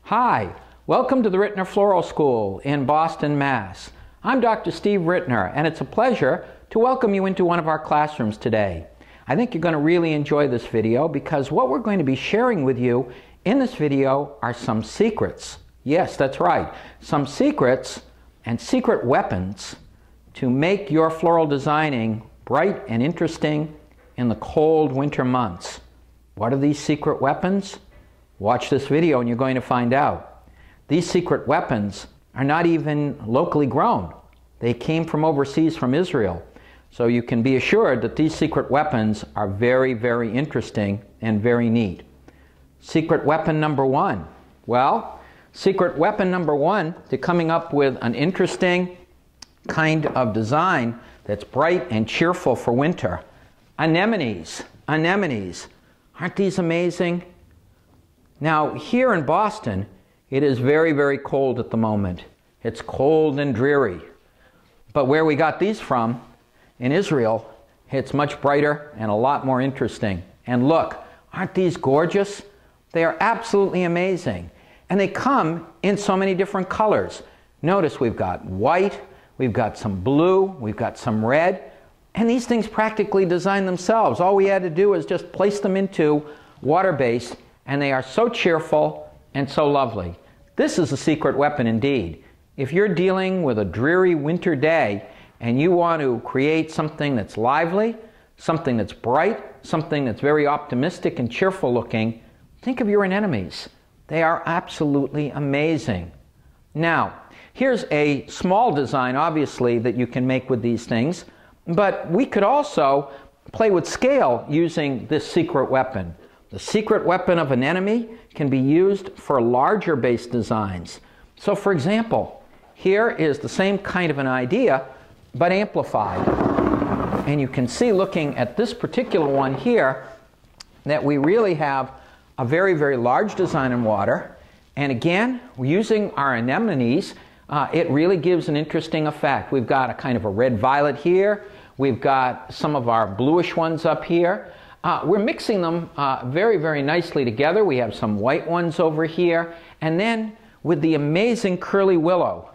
Hi, welcome to the Rittner Floral School in Boston, Mass. I'm Dr. Steve Rittner, and it's a pleasure to welcome you into one of our classrooms today. I think you're going to really enjoy this video because what we're going to be sharing with you in this video are some secrets. Yes, that's right, some secrets and secret weapons to make your floral designing bright and interesting in the cold winter months. What are these secret weapons? Watch this video and you're going to find out. These secret weapons are not even locally grown. They came from overseas from Israel. So you can be assured that these secret weapons are very, very interesting and very neat. Secret weapon number one. Well, secret weapon number one to coming up with an interesting kind of design that's bright and cheerful for winter. Anemones. Anemones. Aren't these amazing? Now, here in Boston, it is very, very cold at the moment. It's cold and dreary. But where we got these from, in Israel, it's much brighter and a lot more interesting. And look, aren't these gorgeous? They are absolutely amazing. And they come in so many different colors. Notice we've got white, we've got some blue, we've got some red, and these things practically design themselves. All we had to do is just place them into water-based, and they are so cheerful and so lovely. This is a secret weapon indeed. If you're dealing with a dreary winter day and you want to create something that's lively, something that's bright, something that's very optimistic and cheerful looking, think of your anemones. They are absolutely amazing. Now, here's a small design, obviously, that you can make with these things, but we could also play with scale using this secret weapon. The secret weapon of an anemone can be used for larger base designs. So for example, here is the same kind of an idea, but amplified. And you can see, looking at this particular one here, that we really have a very, very large design in water. And again, using our anemones, it really gives an interesting effect. We've got a kind of a red-violet here. We've got some of our bluish ones up here. We're mixing them very, very nicely together. We have some white ones over here. And then with the amazing curly willow,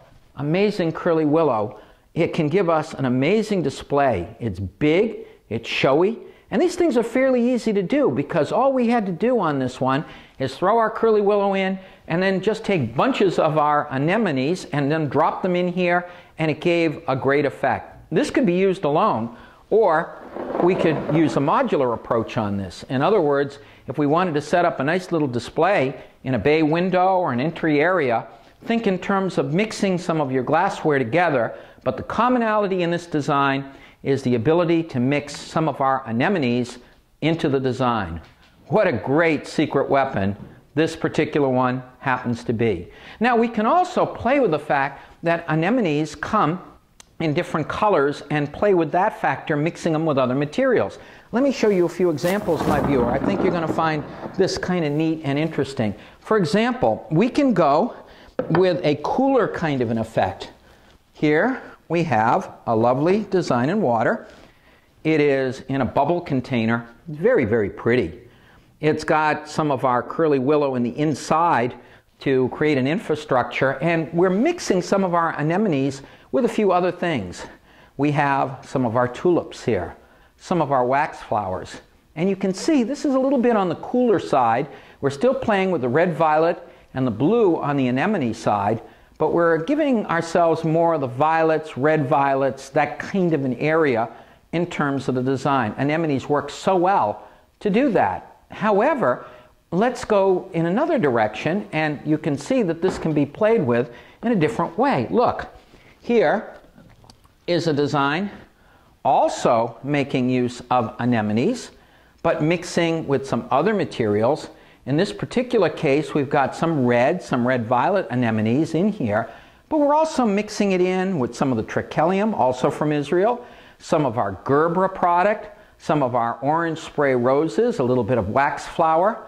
it can give us an amazing display. It's big, it's showy, and these things are fairly easy to do because all we had to do on this one is throw our curly willow in and then just take bunches of our anemones and then drop them in here, and it gave a great effect. This could be used alone, or we could use a modular approach on this. In other words, if we wanted to set up a nice little display in a bay window or an entry area, think in terms of mixing some of your glassware together, but the commonality in this design is the ability to mix some of our anemones into the design. What a great secret weapon this particular one happens to be. Now, we can also play with the fact that anemones come in different colors and play with that factor, mixing them with other materials. Let me show you a few examples, my viewer. I think you're going to find this kind of neat and interesting. For example, we can go with a cooler kind of an effect. Here we have a lovely design in water. It is in a bubble container. Very, very pretty. It's got some of our curly willow in the inside to create an infrastructure, and we're mixing some of our anemones with a few other things. We have some of our tulips here, some of our wax flowers. And you can see this is a little bit on the cooler side. We're still playing with the red violet and the blue on the anemone side, but we're giving ourselves more of the violets, red violets, that kind of an area in terms of the design. Anemones work so well to do that. However, let's go in another direction, and you can see that this can be played with in a different way. Look. Here is a design also making use of anemones, but mixing with some other materials. In this particular case, we've got some red-violet anemones in here, but we're also mixing it in with some of the trachelium, also from Israel, some of our gerbera product, some of our orange spray roses, a little bit of wax flower.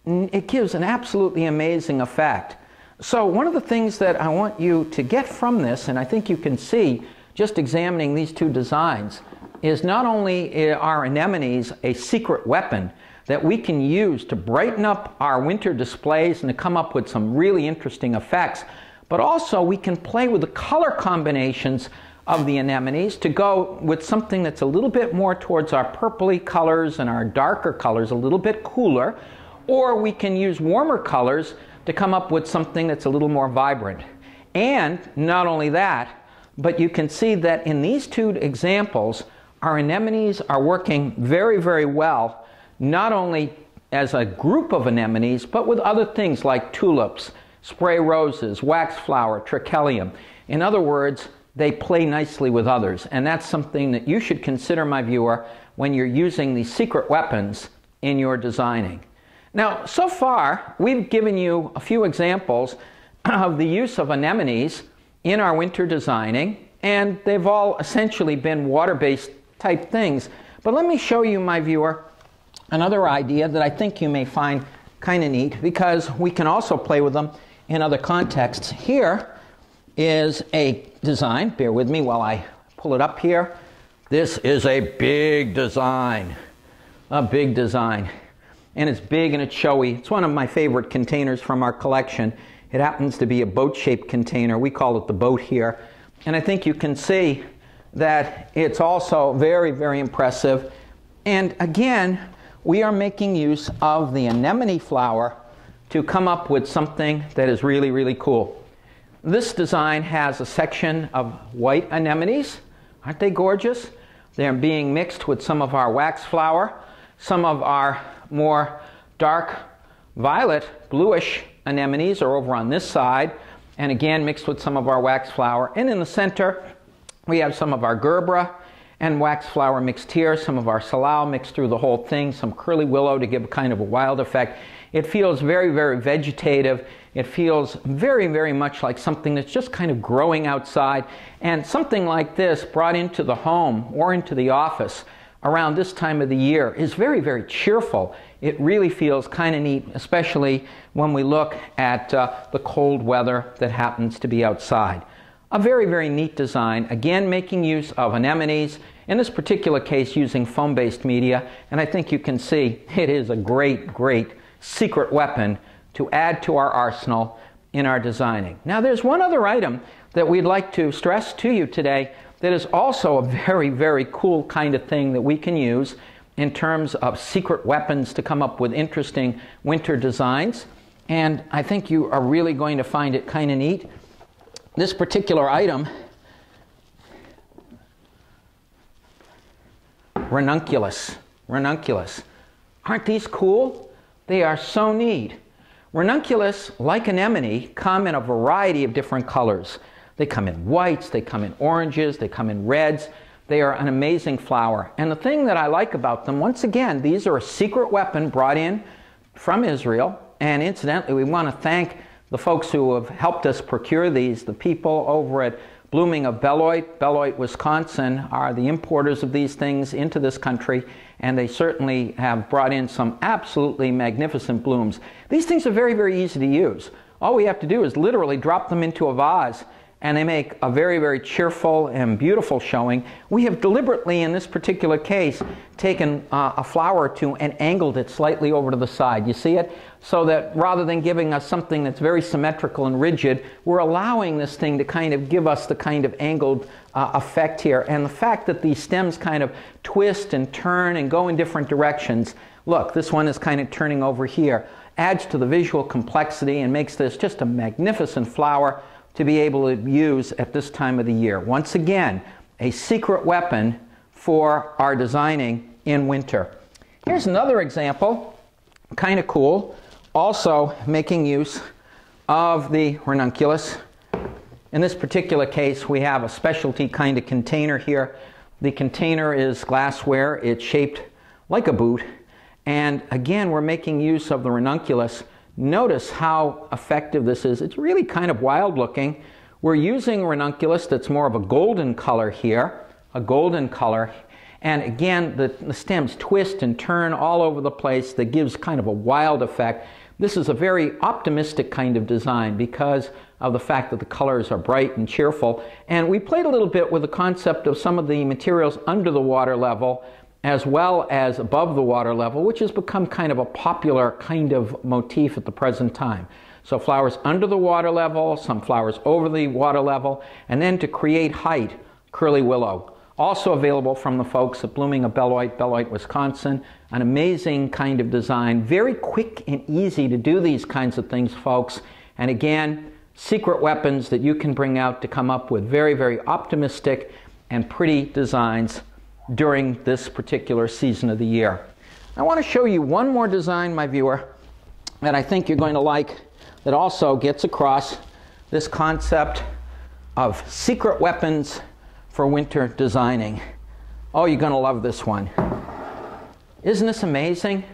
It gives an absolutely amazing effect. So one of the things that I want you to get from this, and I think you can see just examining these two designs, is not only are anemones a secret weapon that we can use to brighten up our winter displays and to come up with some really interesting effects. But also we can play with the color combinations of the anemones to go with something that's a little bit more towards our purpley colors and our darker colors, a little bit cooler, or we can use warmer colors to come up with something that's a little more vibrant. And not only that, but you can see that in these two examples, our anemones are working very, very well, not only as a group of anemones, but with other things like tulips, spray roses, waxflower, trachelium. In other words, they play nicely with others, and that's something that you should consider, my viewer, when you're using these secret weapons in your designing. Now, so far, we've given you a few examples of the use of anemones in our winter designing, and they've all essentially been water-based type things. But let me show you, my viewer, another idea that I think you may find kind of neat, because we can also play with them in other contexts. Here is a design. Bear with me while I pull it up here. This is a big design. A big design. And it's big and it's showy. It's one of my favorite containers from our collection. It happens to be a boat-shaped container. We call it the boat here. And I think you can see that it's also very, very impressive. And again, we are making use of the anemone flower to come up with something that is really, really cool. This design has a section of white anemones. Aren't they gorgeous? They're being mixed with some of our waxflower, some of our more dark violet, bluish anemones are over on this side, and again mixed with some of our waxflower. And in the center, we have some of our gerbera and waxflower mixed here, some of our salal mixed through the whole thing, some curly willow to give kind of a wild effect. It feels very, very vegetative. It feels very, very much like something that's just kind of growing outside. And something like this brought into the home or into the office around this time of the year is very, very cheerful. It really feels kind of neat, especially when we look at the cold weather that happens to be outside. A very, very neat design, again making use of anemones, in this particular case using foam-based media, and I think you can see it is a great, great secret weapon to add to our arsenal in our designing. Now there's one other item that we'd like to stress to you today that is also a very, very cool kind of thing that we can use in terms of secret weapons to come up with interesting winter designs, and I think you are really going to find it kind of neat. This particular item, Ranunculus. Ranunculus. Aren't these cool? They are so neat. Ranunculus, like anemone, come in a variety of different colors. They come in whites, they come in oranges, they come in reds. They are an amazing flower. And the thing that I like about them, once again, these are a secret weapon brought in from Israel. And incidentally, we want to thank the folks who have helped us procure these. The people over at Blooming of Beloit, Wisconsin, are the importers of these things into this country, and they certainly have brought in some absolutely magnificent blooms. These things are very, very easy to use. All we have to do is literally drop them into a vase, and they make a very, very cheerful and beautiful showing. We have deliberately, in this particular case, taken a flower or two and angled it slightly over to the side. You see it? So that rather than giving us something that's very symmetrical and rigid, we're allowing this thing to kind of give us the kind of angled effect here. And the fact that these stems kind of twist and turn and go in different directions, look, this one is kind of turning over here, adds to the visual complexity and makes this just a magnificent flower to be able to use at this time of the year. Once again, a secret weapon for our designing in winter. Here's another example, kind of cool, also making use of the ranunculus. In this particular case, we have a specialty kind of container here. The container is glassware. It's shaped like a boot. And again, we're making use of the ranunculus. Notice how effective this is. It's really kind of wild looking. We're using ranunculus that's more of a golden color here, a golden color. And again, the stems twist and turn all over the place. That gives kind of a wild effect. This is a very optimistic kind of design because of the fact that the colors are bright and cheerful. And we played a little bit with the concept of some of the materials under the water level as well as above the water level, which has become kind of a popular kind of motif at the present time. So flowers under the water level, some flowers over the water level, and then to create height, curly willow. Also available from the folks at Blooming of Beloit, Wisconsin. An amazing kind of design. Very quick and easy to do these kinds of things, folks. And again, secret weapons that you can bring out to come up with very, very optimistic and pretty designs during this particular season of the year. I want to show you one more design, my viewer, that I think you're going to like, that also gets across this concept of secret weapons for winter designing. Oh, you're going to love this one. Isn't this amazing?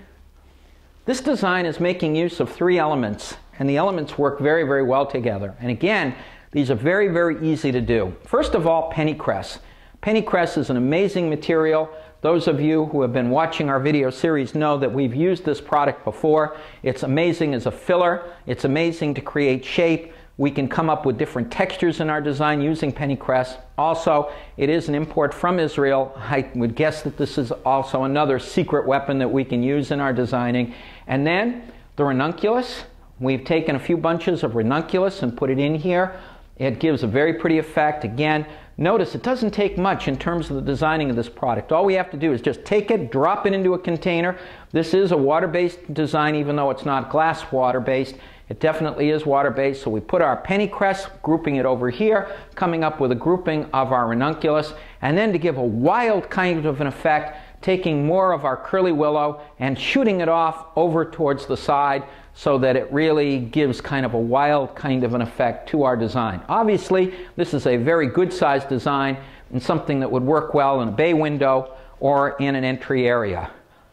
This design is making use of 3 elements, and the elements work very, very well together. And again, these are very, very easy to do. First of all, pennycress. Pennycress is an amazing material. Those of you who have been watching our video series know that we've used this product before. It's amazing as a filler. It's amazing to create shape. We can come up with different textures in our design using pennycress. Also, it is an import from Israel. I would guess that this is also another secret weapon that we can use in our designing. And then the ranunculus. We've taken a few bunches of ranunculus and put it in here. It gives a very pretty effect. Again, notice it doesn't take much in terms of the designing of this product. All we have to do is just take it, drop it into a container. This is a water-based design, even though it's not glass water-based. It definitely is water-based, so we put our pennycress, grouping it over here, coming up with a grouping of our ranunculus, and then to give a wild kind of an effect, taking more of our curly willow and shooting it off over towards the side so that it really gives kind of a wild kind of an effect to our design. Obviously, this is a very good sized design and something that would work well in a bay window or in an entry area.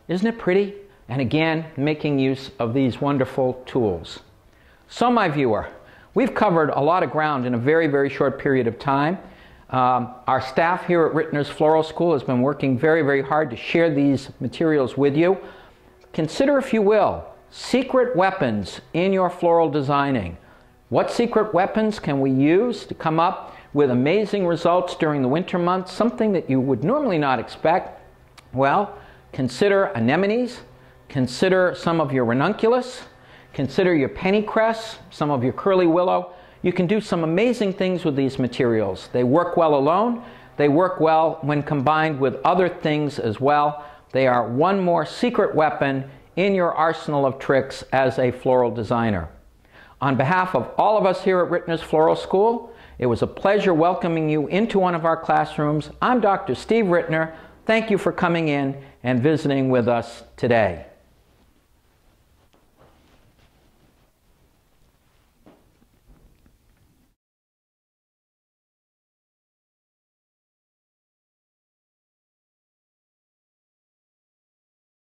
Isn't it pretty? And again, making use of these wonderful tools. So my viewer, we've covered a lot of ground in a very, very short period of time. Our staff here at Rittner's Floral School has been working very, very hard to share these materials with you. Consider, if you will, secret weapons in your floral designing. What secret weapons can we use to come up with amazing results during the winter months, something that you would normally not expect? Well, consider anemones, consider some of your ranunculus, consider your pennycress, some of your curly willow. You can do some amazing things with these materials. They work well alone. They work well when combined with other things as well. They are one more secret weapon in your arsenal of tricks as a floral designer. On behalf of all of us here at Rittner's Floral School, it was a pleasure welcoming you into one of our classrooms. I'm Dr. Steve Rittner. Thank you for coming in and visiting with us today.